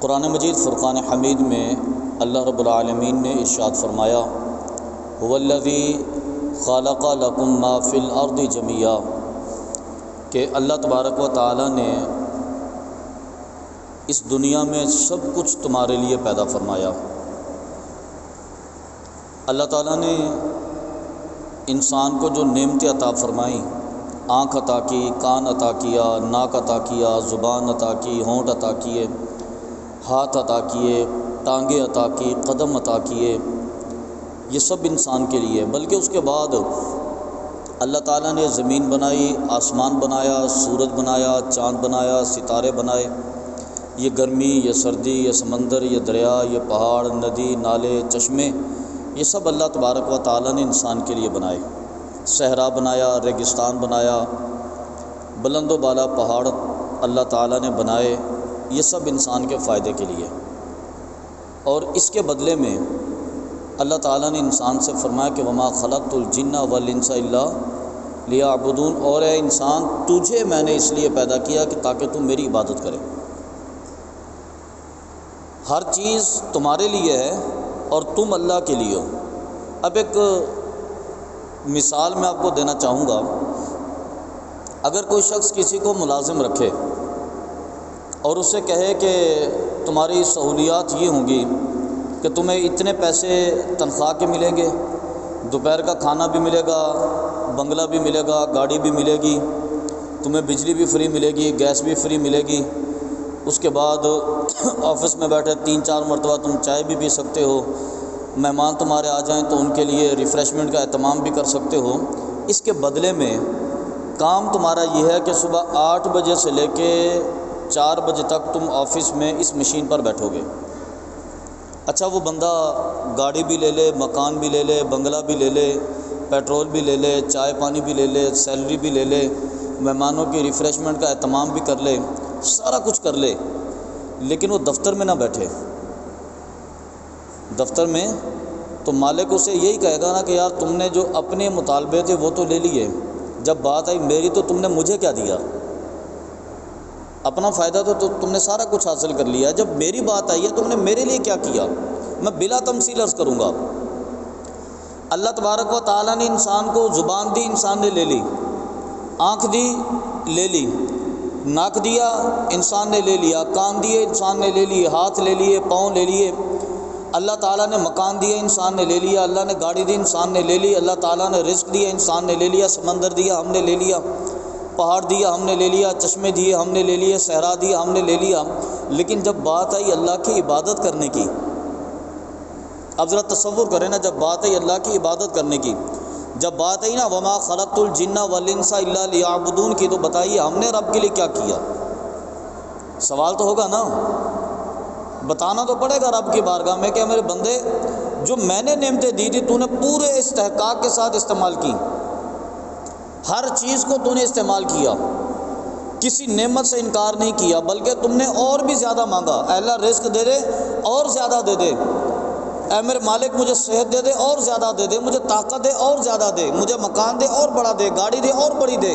قرآن مجید فرقان حمید میں اللہ رب العالمین نے ارشاد فرمایا هو الذی خلق لکم ما فی الارض جمیعا، کہ اللہ تبارک و تعالی نے اس دنیا میں سب کچھ تمہارے لیے پیدا فرمایا۔ اللہ تعالیٰ نے انسان کو جو نعمتیں عطا فرمائیں، آنکھ عطا کی، کان عطا کیا، ناک عطا کیا، زبان عطا کی، ہونٹ عطا کیے، ہاتھ عطا کیے، ٹانگیں عطا کی، قدم عطا کیے، یہ سب انسان کے لیے۔ بلکہ اس کے بعد اللہ تعالیٰ نے زمین بنائی، آسمان بنایا، سورج بنایا، چاند بنایا، ستارے بنائے، یہ گرمی، یہ سردی، یہ سمندر، یہ دریا، یہ پہاڑ، ندی، نالے، چشمے، یہ سب اللہ تبارک و تعالیٰ نے انسان کے لیے بنائے۔ صحرا بنایا، ریگستان بنایا، بلند و بالا پہاڑ اللہ تعالیٰ نے بنائے، یہ سب انسان کے فائدے کے لیے۔ اور اس کے بدلے میں اللہ تعالیٰ نے انسان سے فرمایا کہ وما خلقت الجن والانس الا لیعبدون، اور اے انسان تجھے میں نے اس لیے پیدا کیا کہ تاکہ تم میری عبادت کرے۔ ہر چیز تمہارے لیے ہے اور تم اللہ کے لیے ہو۔ اب ایک مثال میں آپ کو دینا چاہوں گا، اگر کوئی شخص کسی کو ملازم رکھے اور اس سے کہے کہ تمہاری سہولیات یہ ہوں گی کہ تمہیں اتنے پیسے تنخواہ کے ملیں گے، دوپہر کا کھانا بھی ملے گا، بنگلہ بھی ملے گا، گاڑی بھی ملے گی، تمہیں بجلی بھی فری ملے گی، گیس بھی فری ملے گی، اس کے بعد آفس میں بیٹھے 3-4 مرتبہ تم چائے بھی پی سکتے ہو، مہمان تمہارے آ جائیں تو ان کے لیے ریفریشمنٹ کا اہتمام بھی کر سکتے ہو۔ اس کے بدلے میں کام تمہارا یہ ہے کہ صبح 8 بجے سے لے کے 4 بجے تک تم آفس میں اس مشین پر بیٹھو گے۔ اچھا، وہ بندہ گاڑی بھی لے لے، مکان بھی لے لے، بنگلہ بھی لے لے، پیٹرول بھی لے لے، چائے پانی بھی لے لے، سیلری بھی لے لے، مہمانوں کی ریفریشمنٹ کا اہتمام بھی کر لے، سارا کچھ کر لے، لیکن وہ دفتر میں نہ بیٹھے۔ دفتر میں تو مالک اسے یہی کہے گا نا کہ یار تم نے جو اپنے مطالبے تھے وہ تو لے لیے، جب بات آئی میری تو تم نے مجھے کیا دیا؟ اپنا فائدہ تو تم نے سارا کچھ حاصل کر لیا، جب میری بات آئی ہے تم نے میرے لیے کیا کیا؟ میں بلا تمثیل عرض کروں گا۔ اللہ تبارک و تعالیٰ نے انسان کو زبان دی، انسان نے لے لی، آنکھ دی، لے لی، ناک دیا، انسان نے لے لیا، کان دیے، انسان نے لے لیے، ہاتھ لے لیے، پاؤں لے لیے، اللہ تعالیٰ نے مکان دیے، انسان نے لے لیا، اللہ نے گاڑی دی، انسان نے لے لی، اللہ تعالیٰ نے رزق دیا، انسان نے لے لیا، سمندر دیا، ہم نے لے لیا، پہاڑ دیا، ہم نے لے لیا، چشمے دیے، ہم نے لے لیے، صحرا دیا، ہم نے لے لیا۔ لیکن جب بات آئی اللہ کی عبادت کرنے کی، اب ذرا تصور کریں نا، جب بات آئی اللہ کی عبادت کرنے کی، جب بات آئی نا وما خلقت الجن والانس الا لیعبدون کی، تو بتائیے ہم نے رب کے لیے کیا کیا؟ سوال تو ہوگا نا، بتانا تو پڑے گا رب کی بارگاہ میں کہ میرے بندے جو میں نے نعمتیں دی تھی تو نے پورے استحقاق کے ساتھ استعمال کی، ہر چیز کو تو نے استعمال کیا، کسی نعمت سے انکار نہیں کیا، بلکہ تم نے اور بھی زیادہ مانگا، اے اللہ رزق دے دے اور زیادہ دے دے، اے میرے مالک مجھے صحت دے دے اور زیادہ دے دے، مجھے طاقت دے اور زیادہ دے، مجھے مکان دے اور بڑا دے، گاڑی دے اور بڑی دے۔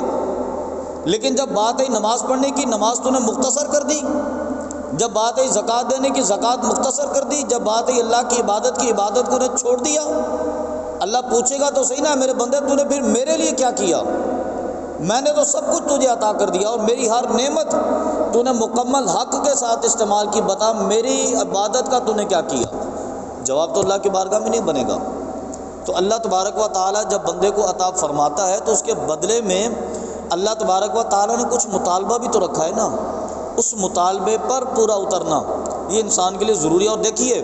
لیکن جب بات آئی نماز پڑھنے کی، نماز تو نے مختصر کر دی، جب بات آئی زکوٰۃ دینے کی، زکوٰۃ مختصر کر دی، جب بات آئی اللہ کی عبادت کو نے چھوڑ دیا۔ اللہ پوچھے گا تو صحیح نا میرے بندے تو نے پھر میرے لیے کیا کیا؟ میں نے تو سب کچھ تجھے عطا کر دیا اور میری ہر نعمت تو نے مکمل حق کے ساتھ استعمال کی، بتا میری عبادت کا تو نے کیا کیا؟ جواب تو اللہ کی بارگاہ میں نہیں بنے گا۔ تو اللہ تبارک و تعالیٰ جب بندے کو عطا فرماتا ہے تو اس کے بدلے میں اللہ تبارک و تعالیٰ نے کچھ مطالبہ بھی تو رکھا ہے نا، اس مطالبے پر پورا اترنا یہ انسان کے لیے ضروری ہے۔ اور دیکھیے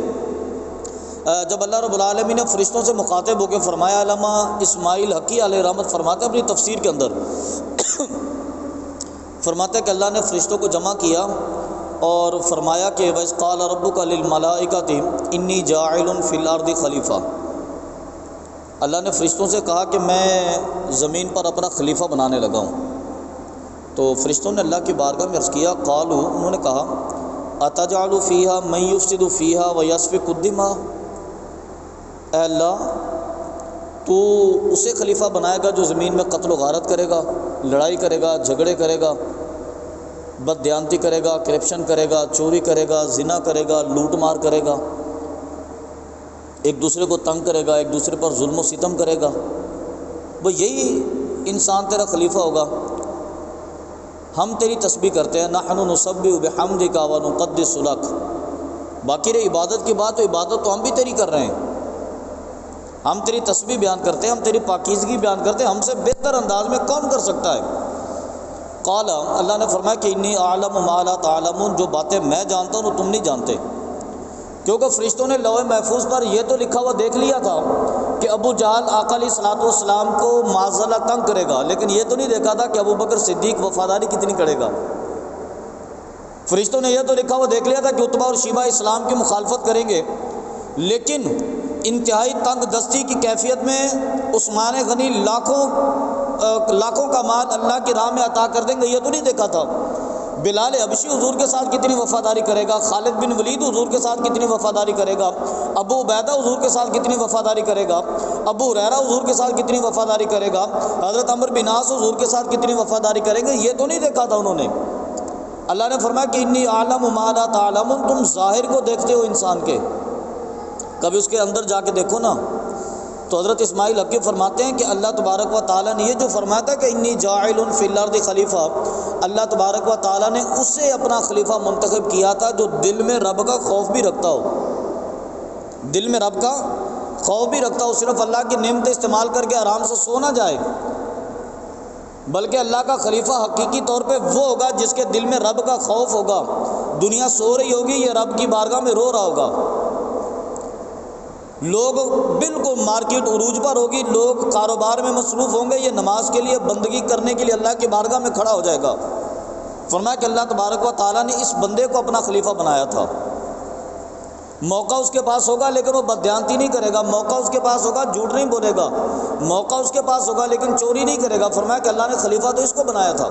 جب اللہ رب العالمین نے فرشتوں سے مخاطب ہو کے فرمایا، علامہ اسماعیل حقی علیہ رحمت فرماتے ہیں اپنی تفسیر کے اندر، فرماتے ہیں کہ اللہ نے فرشتوں کو جمع کیا اور فرمایا کہ وَإِذْ قَالَ رَبُّكَ لِلْمَلَائِكَةِ إِنِّي جَاعِلٌ فِي الْأَرْضِ خلیفہ، اللہ نے فرشتوں سے کہا کہ میں زمین پر اپنا خلیفہ بنانے لگا ہوں۔ تو فرشتوں نے اللہ کی بارگاہ میں عرض کیا، قالوا، انہوں نے کہا، أَتَجْعَلُ فِيهَا مَن يُفْسِدُ فِيهَا وَيَسْفِكُ الدِّمَاءَ، اے اللہ تو اسے خلیفہ بنائے گا جو زمین میں قتل و غارت کرے گا، لڑائی کرے گا، جھگڑے کرے گا، بددیانتی کرے گا، کرپشن کرے گا، چوری کرے گا، زنا کرے گا، لوٹ مار کرے گا، ایک دوسرے کو تنگ کرے گا، ایک دوسرے پر ظلم و ستم کرے گا، وہ یہی انسان تیرا خلیفہ ہوگا؟ ہم تیری تسبیح کرتے ہیں، نحن نسبح بحمدک ونقدس لک، باقی رہی عبادت کی بات، تو عبادت تو ہم بھی تیری کر رہے ہیں، ہم تیری تسبیح بیان کرتے ہیں، ہم تیری پاکیزگی بیان کرتے ہیں، ہم سے بہتر انداز میں کون کر سکتا ہے؟ قال، اللہ نے فرمایا کہ انی اعلم ما لا تعلمون، جو باتیں میں جانتا ہوں وہ تم نہیں جانتے، کیونکہ فرشتوں نے لوح محفوظ پر یہ تو لکھا ہوا دیکھ لیا تھا کہ ابو جہل آقا علیہ الصلوۃ والسلام کو معذلہ تنگ کرے گا، لیکن یہ تو نہیں دیکھا تھا کہ ابو بکر صدیق وفاداری کتنی کرے گا۔ فرشتوں نے یہ تو لکھا ہوا دیکھ لیا تھا کہ عتبہ اور شیبہ اسلام کی مخالفت کریں گے، لیکن انتہائی تنگ دستی کی کیفیت میں عثمان غنی لاکھوں کا مال اللہ کی راہ میں عطا کر دیں گے، یہ تو نہیں دیکھا تھا۔ بلال حبشی حضور کے ساتھ کتنی وفاداری کرے گا، خالد بن ولید حضور کے ساتھ کتنی وفاداری کرے گا، ابو عبیدہ حضور کے ساتھ کتنی وفاداری کرے گا، ابو ہریرہ حضور کے ساتھ کتنی وفاداری کرے گا، حضرت عمرو بن عاص حضور کے ساتھ کتنی وفاداری کریں گے، یہ تو نہیں دیکھا تھا انہوں نے۔ اللہ نے فرمایا کہ انی اعلم ما لا تعلمون، تم ظاہر کو دیکھتے ہو انسان کے، کبھی اس کے اندر جا کے دیکھو نا۔ تو حضرت اسماعیل حقی فرماتے ہیں کہ اللہ تبارک و تعالیٰ نے یہ جو فرمایا تھا کہ انی جاعل فی الارض خلیفہ، اللہ تبارک و تعالیٰ نے اسے اپنا خلیفہ منتخب کیا تھا جو دل میں رب کا خوف بھی رکھتا ہو، دل میں رب کا خوف بھی رکھتا ہو، صرف اللہ کی نعمتیں استعمال کر کے آرام سے سو نہ جائے، بلکہ اللہ کا خلیفہ حقیقی طور پہ وہ ہوگا جس کے دل میں رب کا خوف ہوگا، دنیا سو رہی ہوگی، یہ رب کی بارگاہ میں رو رہا ہوگا، لوگ بالکل مارکیٹ عروج پر ہوگی، لوگ کاروبار میں مصروف ہوں گے، یہ نماز کے لیے، بندگی کرنے کے لیے اللہ کی بارگاہ میں کھڑا ہو جائے گا۔ فرمایا کہ اللہ تبارک و تعالیٰ نے اس بندے کو اپنا خلیفہ بنایا تھا، موقع اس کے پاس ہوگا لیکن وہ بددیانتی نہیں کرے گا، موقع اس کے پاس ہوگا جھوٹ نہیں بولے گا، موقع اس کے پاس ہوگا لیکن چوری نہیں کرے گا۔ فرمایا کہ اللہ نے خلیفہ تو اس کو بنایا تھا۔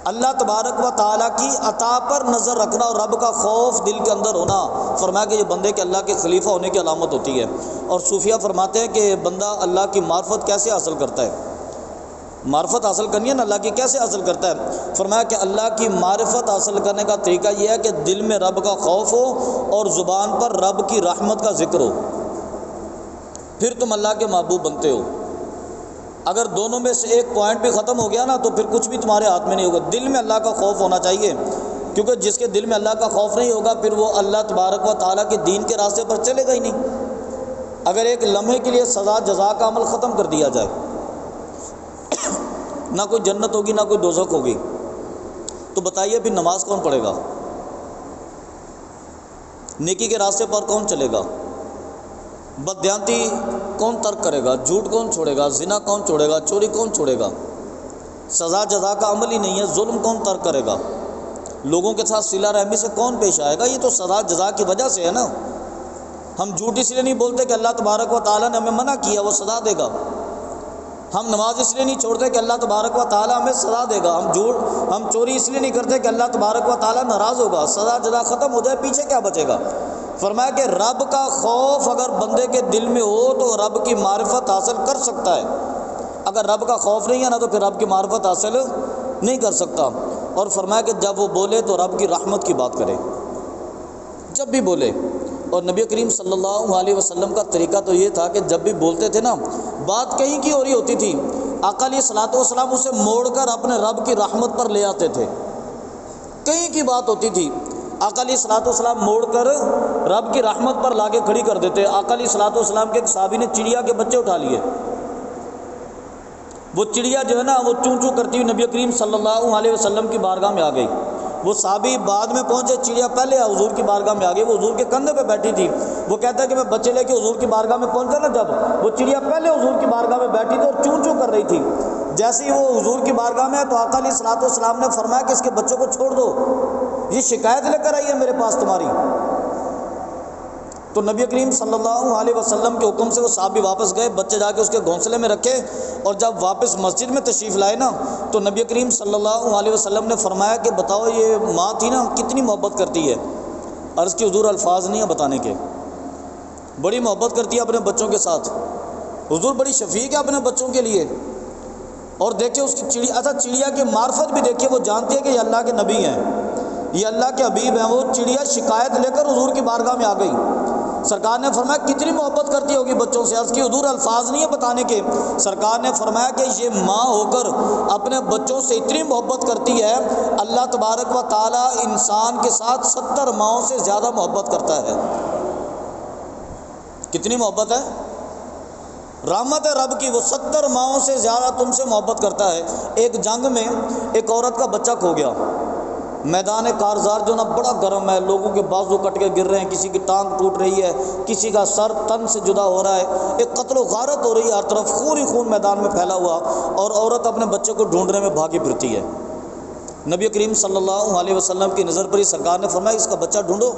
اللہ تبارک و تعالیٰ کی عطا پر نظر رکھنا اور رب کا خوف دل کے اندر ہونا، فرمایا کہ یہ بندے کے اللہ کے خلیفہ ہونے کی علامت ہوتی ہے۔ اور صوفیہ فرماتے ہیں کہ بندہ اللہ کی معرفت کیسے حاصل کرتا ہے، معرفت حاصل کرنی ہے نا اللہ کی، کیسے حاصل کرتا ہے؟ فرمایا کہ اللہ کی معرفت حاصل کرنے کا طریقہ یہ ہے کہ دل میں رب کا خوف ہو اور زبان پر رب کی رحمت کا ذکر ہو، پھر تم اللہ کے محبوب بنتے ہو۔ اگر دونوں میں سے ایک پوائنٹ بھی ختم ہو گیا نا تو پھر کچھ بھی تمہارے ہاتھ میں نہیں ہوگا۔ دل میں اللہ کا خوف ہونا چاہیے، کیونکہ جس کے دل میں اللہ کا خوف نہیں ہوگا پھر وہ اللہ تبارک و تعالیٰ کے دین کے راستے پر چلے گا ہی نہیں۔ اگر ایک لمحے کے لیے سزا جزا کا عمل ختم کر دیا جائے، نہ کوئی جنت ہوگی نہ کوئی دوزخ ہوگی، تو بتائیے پھر نماز کون پڑھے گا، نیکی کے راستے پر کون چلے گا، بددیانتی کون ترک کرے گا، جھوٹ کون چھوڑے گا، زنا کون چھوڑے گا، چوری کون چھوڑے گا، سزا جزا کا عمل ہی نہیں ہے، ظلم کون ترک کرے گا، لوگوں کے ساتھ صلہ رحمی سے کون پیش آئے گا؟ یہ تو سزا جزا کی وجہ سے ہے نا۔ ہم جھوٹ اس لیے نہیں بولتے کہ اللہ تبارک و تعالیٰ نے ہمیں منع کیا، وہ سزا دے گا۔ ہم نماز اس لیے نہیں چھوڑتے کہ اللہ تبارک و تعالیٰ ہمیں سزا دے گا۔ ہم چوری اس لیے نہیں کرتے کہ اللہ تبارک و تعالیٰ ناراض ہوگا، سزا جزا ختم ہو جائے پیچھے کیا بچے گا؟ فرمایا کہ رب کا خوف اگر بندے کے دل میں ہو تو رب کی معرفت حاصل کر سکتا ہے، اگر رب کا خوف نہیں ہے نا تو پھر رب کی معرفت حاصل نہیں کر سکتا۔ اور فرمایا کہ جب وہ بولے تو رب کی رحمت کی بات کرے، جب بھی بولے۔ اور نبی کریم صلی اللہ علیہ وسلم کا طریقہ تو یہ تھا کہ جب بھی بولتے تھے نا، بات کہیں کی ہو رہی ہوتی تھی، آقا علیہ الصلوۃ والسلام اسے موڑ کر اپنے رب کی رحمت پر لے آتے تھے۔ کہیں کی بات ہوتی تھی، آقا علیہ الصلوۃ والسلام موڑ کر رب کی رحمت پر لا کے کھڑی کر دیتے۔ آقا علیہ الصلوۃ والسلام کے ایک صحابی نے چڑیا کے بچے اٹھا لیے، وہ چڑیا جو ہے نا وہ چوں چوں کرتی ہوئی نبی کریم صلی اللہ علیہ وسلم کی بارگاہ میں آ گئی۔ وہ صحابی بعد میں پہنچے، چڑیا پہلے حضور کی بارگاہ میں آ گئی، وہ حضور کے کندھے پہ بیٹھی تھی۔ وہ کہتا ہے کہ میں بچے لے کے حضور کی بارگاہ میں پہنچا نا، جب وہ چڑیا پہلے حضور کی بارگاہ میں بیٹھی تھی اور چوں چوں کر رہی تھی، جیسے ہی وہ حضور کی بارگاہ میں ہے تو آقا علیہ الصلوۃ والسلام نے فرمایا کہ اس کے بچوں کو چھوڑ دو، یہ شکایت لے کر آئی ہے میرے پاس تمہاری۔ تو نبی کریم صلی اللہ علیہ وسلم کے حکم سے وہ صحابی واپس گئے، بچے جا کے اس کے گھونسلے میں رکھے، اور جب واپس مسجد میں تشریف لائے نا تو نبی کریم صلی اللہ علیہ وسلم نے فرمایا کہ بتاؤ یہ ماں تھی نا کتنی محبت کرتی ہے۔ عرض کی حضور الفاظ نہیں ہے بتانے کے، بڑی محبت کرتی ہے اپنے بچوں کے ساتھ، حضور بڑی شفیق ہے اپنے بچوں کے لیے۔ اور دیکھیں اس کی چڑیا، اچھا چڑیا کی معرفت بھی دیکھیے، وہ جانتی ہے کہ یہ اللہ کے نبی ہیں، یہ اللہ کے حبیب ہیں۔ وہ چڑیا شکایت لے کر حضور کی بارگاہ میں آ گئی۔ سرکار نے فرمایا کتنی محبت کرتی ہوگی بچوں سے؟ عرض کی حضور الفاظ نہیں ہے بتانے کے۔ سرکار نے فرمایا کہ یہ ماں ہو کر اپنے بچوں سے اتنی محبت کرتی ہے، اللہ تبارک و تعالی انسان کے ساتھ 70 ماؤں سے زیادہ محبت کرتا ہے۔ کتنی محبت ہے؟ رحمت ہے رب کی، وہ 70 ماؤں سے زیادہ تم سے محبت کرتا ہے۔ ایک جنگ میں ایک عورت کا بچہ کھو گیا، میدان کارزار جو نا بڑا گرم ہے، لوگوں کے بازو کٹ کے گر رہے ہیں، کسی کی ٹانگ ٹوٹ رہی ہے، کسی کا سر تن سے جدا ہو رہا ہے، ایک قتل و غارت ہو رہی ہے، ہر طرف خون ہی خون میدان میں پھیلا ہوا، اور عورت اپنے بچے کو ڈھونڈنے میں بھاگی پھرتی ہے۔ نبی کریم صلی اللہ علیہ وسلم کی نظر پڑی، سرکار نے فرمایا اس کا بچہ ڈھونڈو۔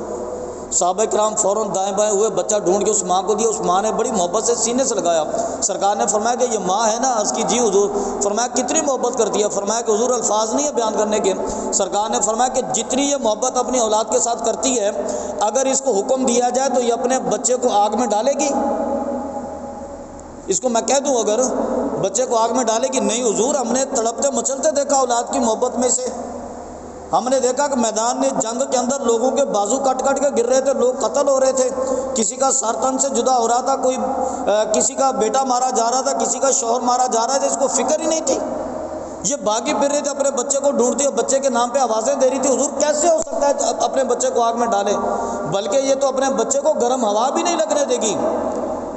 صحابہ کرام فوراً دائیں بائیں ہوئے، بچہ ڈھونڈ کے اس ماں کو دیا۔ اس ماں نے بڑی محبت سے سینے سے لگایا۔ سرکار نے فرمایا کہ یہ ماں ہے نا؟ عرض کی جی حضور۔ فرمایا کتنی محبت کرتی ہے؟ فرمایا کہ حضور الفاظ نہیں ہے بیان کرنے کے۔ سرکار نے فرمایا کہ جتنی یہ محبت اپنی اولاد کے ساتھ کرتی ہے، اگر اس کو حکم دیا جائے تو یہ اپنے بچے کو آگ میں ڈالے گی؟ اس کو میں کہہ دوں اگر بچے کو آگ میں ڈالے گی؟ نہیں حضور، ہم نے تڑپتے مچلتے دیکھا اولاد کی محبت میں سے۔ ہم نے دیکھا کہ میدان میں جنگ کے اندر لوگوں کے بازو کٹ کٹ کے گر رہے تھے، لوگ قتل ہو رہے تھے، کسی کا سر تن سے جدا ہو رہا تھا، کوئی کسی کا بیٹا مارا جا رہا تھا، کسی کا شوہر مارا جا رہا تھا، اس کو فکر ہی نہیں تھی۔ یہ بھاگی پھر رہے تھے، اپنے بچے کو ڈھونڈتی اور بچے کے نام پہ آوازیں دے رہی تھی۔ حضور کیسے ہو سکتا ہے اپنے بچے کو آگ میں ڈالے؟ بلکہ یہ تو اپنے بچے کو گرم ہوا بھی نہیں لگنے دے گی۔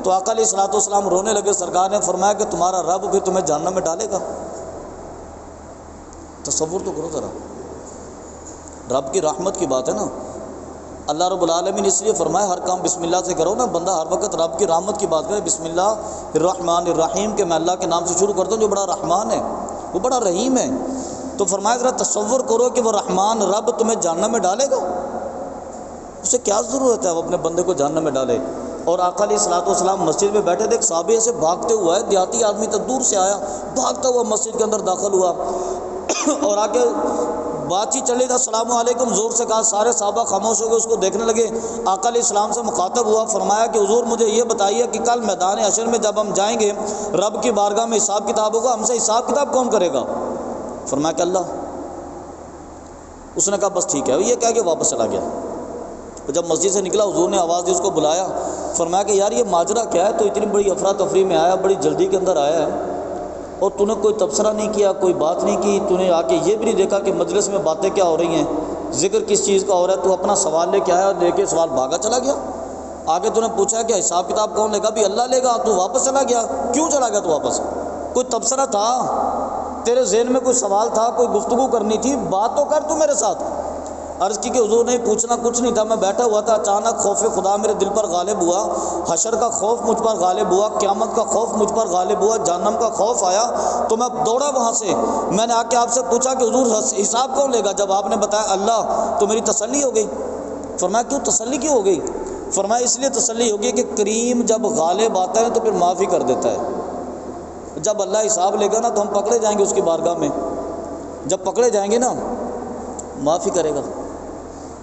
تو آقا علیہ الصلوۃ والسلام رونے لگے۔ سرکار نے فرمایا کہ تمہارا رب پھر تمہیں جہنم میں ڈالے گا؟ تصور تو کرو ذرا، رب کی رحمت کی بات ہے نا۔ اللہ رب العالمین اس لیے فرمایا ہر کام بسم اللہ سے کرو نا۔ بندہ ہر وقت رب کی رحمت کی بات کرے، بسم اللہ الرحمن الرحیم، کہ میں اللہ کے نام سے شروع کرتا ہوں جو بڑا رحمان ہے، وہ بڑا رحیم ہے۔ تو فرمایا ذرا تصور کرو کہ وہ رحمان رب تمہیں جہنم میں ڈالے گا؟ اسے کیا ضرورت ہے وہ اپنے بندے کو جہنم میں ڈالے؟ اور آقا علیہ الصلوۃ والسلام مسجد میں بیٹھے تھے، ایک صحابی سے بھاگتے ہوا ہے، دیہاتی آدمی تو دور سے آیا، بھاگتا ہوا مسجد کے اندر داخل ہوا اور آگے بات چیت چلی، السلام علیکم زور سے کہا، سارے صحابہ خاموش ہو گئے، اس کو دیکھنے لگے۔ آقا علیہ السلام سے مخاطب ہوا، فرمایا کہ حضور مجھے یہ بتائیے کہ کل میدان حشر میں جب ہم جائیں گے رب کی بارگاہ میں حساب کتاب ہوگا، ہم سے حساب کتاب کون کرے گا؟ فرمایا کہ اللہ۔ اس نے کہا بس ٹھیک ہے، یہ کہہ کے واپس چلا گیا۔ جب مسجد سے نکلا حضور نے آواز دی، اس کو بلایا، فرمایا کہ یار یہ ماجرا کیا ہے؟ تو اتنی بڑی افراتفری میں آیا، بڑی جلدی کے اندر آیا ہے، اور تو نے کوئی تبصرہ نہیں کیا، کوئی بات نہیں کی، تو نے آ کے یہ بھی نہیں دیکھا کہ مجلس میں باتیں کیا ہو رہی ہیں، ذکر کس چیز کا ہو رہا ہے، تو اپنا سوال لے کے آیا اور لے کے سوال بھاگا چلا گیا۔ آگے تو نے پوچھا کہ حساب کتاب کون لے گا؟ بھی اللہ لے گا، تو واپس چلا گیا۔ کیوں چلا گیا تو واپس؟ کوئی تبصرہ تھا تیرے ذہن میں، کوئی سوال تھا، کوئی گفتگو کرنی تھی، بات تو کر تو میرے ساتھ۔ عرض کی کہ حضور نہیں، پوچھنا کچھ نہیں تھا، میں بیٹھا ہوا تھا، اچانک خوف خدا میرے دل پر غالب ہوا، حشر کا خوف مجھ پر غالب ہوا، قیامت کا خوف مجھ پر غالب ہوا، جہنم کا خوف آیا، تو میں دوڑا وہاں سے، میں نے آ کے آپ سے پوچھا کہ حضور حساب کون لے گا؟ جب آپ نے بتایا اللہ، تو میری تسلی ہو گئی۔ فرمایا کیوں تسلی کیوں ہو گئی؟ فرمایا اس لیے تسلی ہوگی کہ کریم جب غالب آتا ہے تو پھر معافی کر دیتا ہے۔ جب اللہ حساب لے گا نا تو ہم پکڑے جائیں گے اس کی بارگاہ میں، جب پکڑے جائیں گے نا معافی کرے گا۔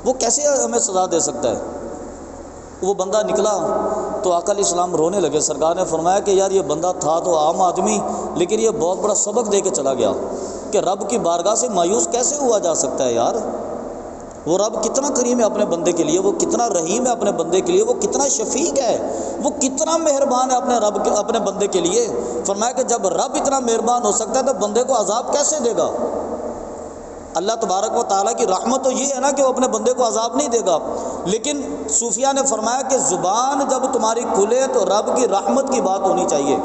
وہ کیسے ہمیں سزا دے سکتا ہے؟ وہ بندہ نکلا تو آقا علیہ السلام رونے لگے۔ سرکار نے فرمایا کہ یار یہ بندہ تھا تو عام آدمی، لیکن یہ بہت بڑا سبق دے کے چلا گیا کہ رب کی بارگاہ سے مایوس کیسے ہوا جا سکتا ہے یار۔ وہ رب کتنا کریم ہے اپنے بندے کے لیے، وہ کتنا رحیم ہے اپنے بندے کے لیے، وہ کتنا شفیق ہے، وہ کتنا مہربان ہے اپنے بندے کے لیے۔ فرمایا کہ جب رب اتنا مہربان ہو سکتا ہے تو بندے کو عذاب کیسے دے گا؟ اللہ تبارک و تعالیٰ کی رحمت تو یہ ہے نا کہ وہ اپنے بندے کو عذاب نہیں دے گا، لیکن صوفیہ نے فرمایا کہ زبان جب تمہاری کھلے تو رب کی رحمت کی بات ہونی چاہیے،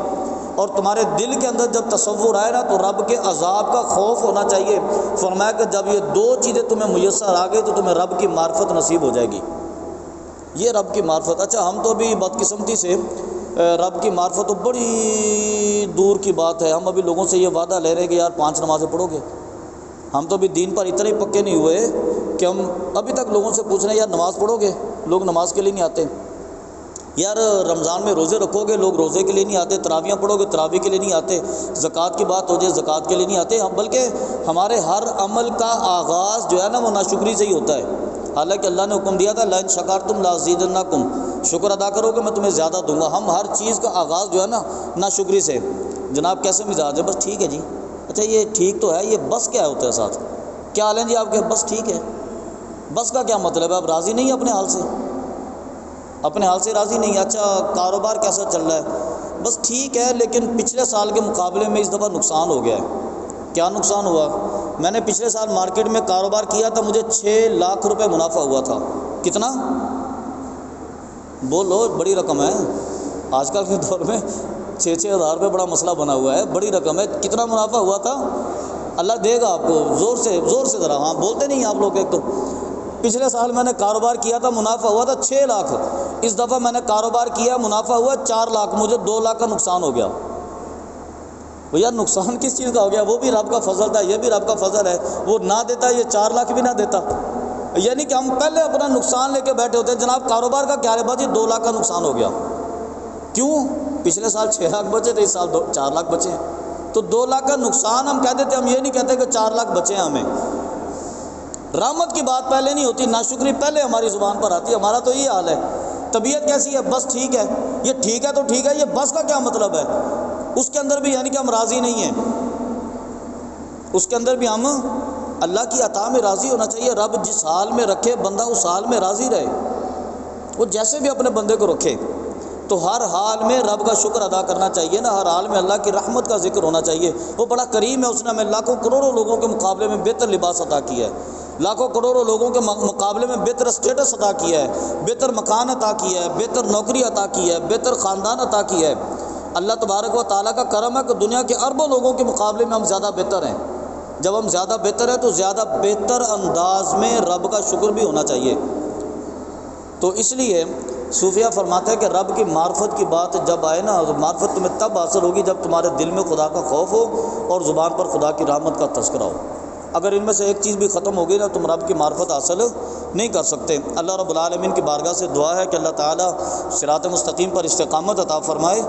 اور تمہارے دل کے اندر جب تصور آئے نا تو رب کے عذاب کا خوف ہونا چاہیے۔ فرمایا کہ جب یہ دو چیزیں تمہیں میسر آ گئی تو تمہیں رب کی معرفت نصیب ہو جائے گی۔ یہ رب کی معرفت۔ اچھا ہم تو ابھی بدقسمتی سے رب کی معرفت تو بڑی دور کی بات ہے، ہم ابھی لوگوں سے یہ وعدہ لے رہے ہیں کہ یار 5 نمازیں پڑھو گے۔ ہم تو ابھی دین پر اتنے ہی پکے نہیں ہوئے کہ ہم ابھی تک لوگوں سے پوچھ رہے ہیں یار نماز پڑھو گے؟ لوگ نماز کے لیے نہیں آتے۔ یار رمضان میں روزے رکھو گے؟ لوگ روزے کے لیے نہیں آتے۔ تراویاں پڑھو گے؟ تراویح کے لیے نہیں آتے۔ زکوٰۃ کی بات ہو جائے زکوٰۃ کے لیے نہیں آتے ہم، بلکہ ہمارے ہر عمل کا آغاز جو ہے نا وہ ناشکری سے ہی ہوتا ہے، حالانکہ اللہ نے حکم دیا تھا لئن شکرتم لازیدنکم، شکر ادا کرو گے میں تمہیں زیادہ دوں گا۔ ہم ہر چیز کا آغاز جو ہے نا ناشکری سے۔ جناب کیسے مزاج ہے؟ بس ٹھیک ہے جی، اچھا یہ ٹھیک تو ہے، یہ بس کیا ہوتا ہے ساتھ؟ کیا حال ہے جی آپ کے؟ بس ٹھیک ہے۔ بس کا کیا مطلب ہے؟ آپ راضی نہیں ہیں اپنے حال سے؟ اپنے حال سے راضی نہیں ہے؟ اچھا کاروبار کیسا چل رہا ہے؟ بس ٹھیک ہے، لیکن پچھلے سال کے مقابلے میں اس دفعہ نقصان ہو گیا ہے۔ کیا نقصان ہوا؟ میں نے پچھلے سال مارکیٹ میں کاروبار کیا تھا، مجھے 6 لاکھ روپے منافع ہوا تھا۔ کتنا؟ بولو، بڑی رقم ہے آج کل کے دور میں۔ 6-6 ہزار روپے بڑا مسئلہ بنا ہوا ہے، بڑی رقم ہے۔ کتنا منافع ہوا تھا؟ اللہ دے گا آپ کو، زور سے ذرا، ہاں بولتے نہیں آپ لوگ۔ ایک تو پچھلے سال میں نے کاروبار کیا تھا، منافع ہوا تھا 6 لاکھ، اس دفعہ میں نے کاروبار کیا، منافع ہوا 4 لاکھ، مجھے 2 لاکھ کا نقصان ہو گیا۔ بھیا نقصان کس چیز کا ہو گیا؟ وہ بھی رب کا فضل تھا، یہ بھی رب کا فضل ہے۔ وہ نہ دیتا یہ 4 لاکھ بھی نہ دیتا۔ یعنی کہ ہم پہلے اپنا نقصان لے کے بیٹھے ہوتے ہیں۔ جناب کاروبار کا کیا ہے باجی؟ 2 لاکھ کا نقصان ہو گیا۔ کیوں؟ پچھلے سال 6 لاکھ بچے تھے، اس سال 4 لاکھ بچے ہیں، تو 2 لاکھ کا نقصان ہم کہہ دیتے، ہم یہ نہیں کہتے کہ 4 لاکھ بچے ہیں ہمیں۔ رحمت کی بات پہلے نہیں ہوتی، ناشکری پہلے ہماری زبان پر آتی ہے۔ ہمارا تو یہ حال ہے۔ طبیعت کیسی ہے؟ بس ٹھیک ہے۔ یہ ٹھیک ہے تو ٹھیک ہے، یہ بس کا کیا مطلب ہے؟ اس کے اندر بھی یعنی کہ ہم راضی نہیں ہیں، اس کے اندر بھی ہم اللہ کی عطا میں راضی ہونا چاہیے۔ رب جس حال میں رکھے بندہ اس حال میں راضی رہے، وہ جیسے بھی اپنے بندے کو رکھے، تو ہر حال میں رب کا شکر ادا کرنا چاہیے نا، ہر حال میں اللہ کی رحمت کا ذکر ہونا چاہیے۔ وہ بڑا کریم ہے، اس نے ہمیں لاکھوں کروڑوں لوگوں کے مقابلے میں بہتر لباس عطا کیا ہے، لاکھوں کروڑوں لوگوں کے مقابلے میں بہتر اسٹیٹس عطا کیا ہے، بہتر مکان عطا کیا ہے، بہتر نوکری عطا کی ہے، بہتر خاندان عطا کیا ہے۔ اللہ تبارک و تعالیٰ کا کرم ہے کہ دنیا کے اربوں لوگوں کے مقابلے میں ہم زیادہ بہتر ہیں۔ جب ہم زیادہ بہتر ہیں تو زیادہ بہتر انداز میں رب کا شکر بھی ہونا چاہیے۔ تو اس لیے صوفیہ فرماتے ہیں کہ رب کی معرفت کی بات جب آئے نا، تو معرفت تمہیں تب حاصل ہوگی جب تمہارے دل میں خدا کا خوف ہو اور زبان پر خدا کی رحمت کا تذکرہ ہو۔ اگر ان میں سے ایک چیز بھی ختم ہو گئی نا، تم رب کی معرفت حاصل نہیں کر سکتے۔ اللہ رب العالمین کی بارگاہ سے دعا ہے کہ اللہ تعالیٰ صراط مستقیم پر استقامت عطا فرمائے۔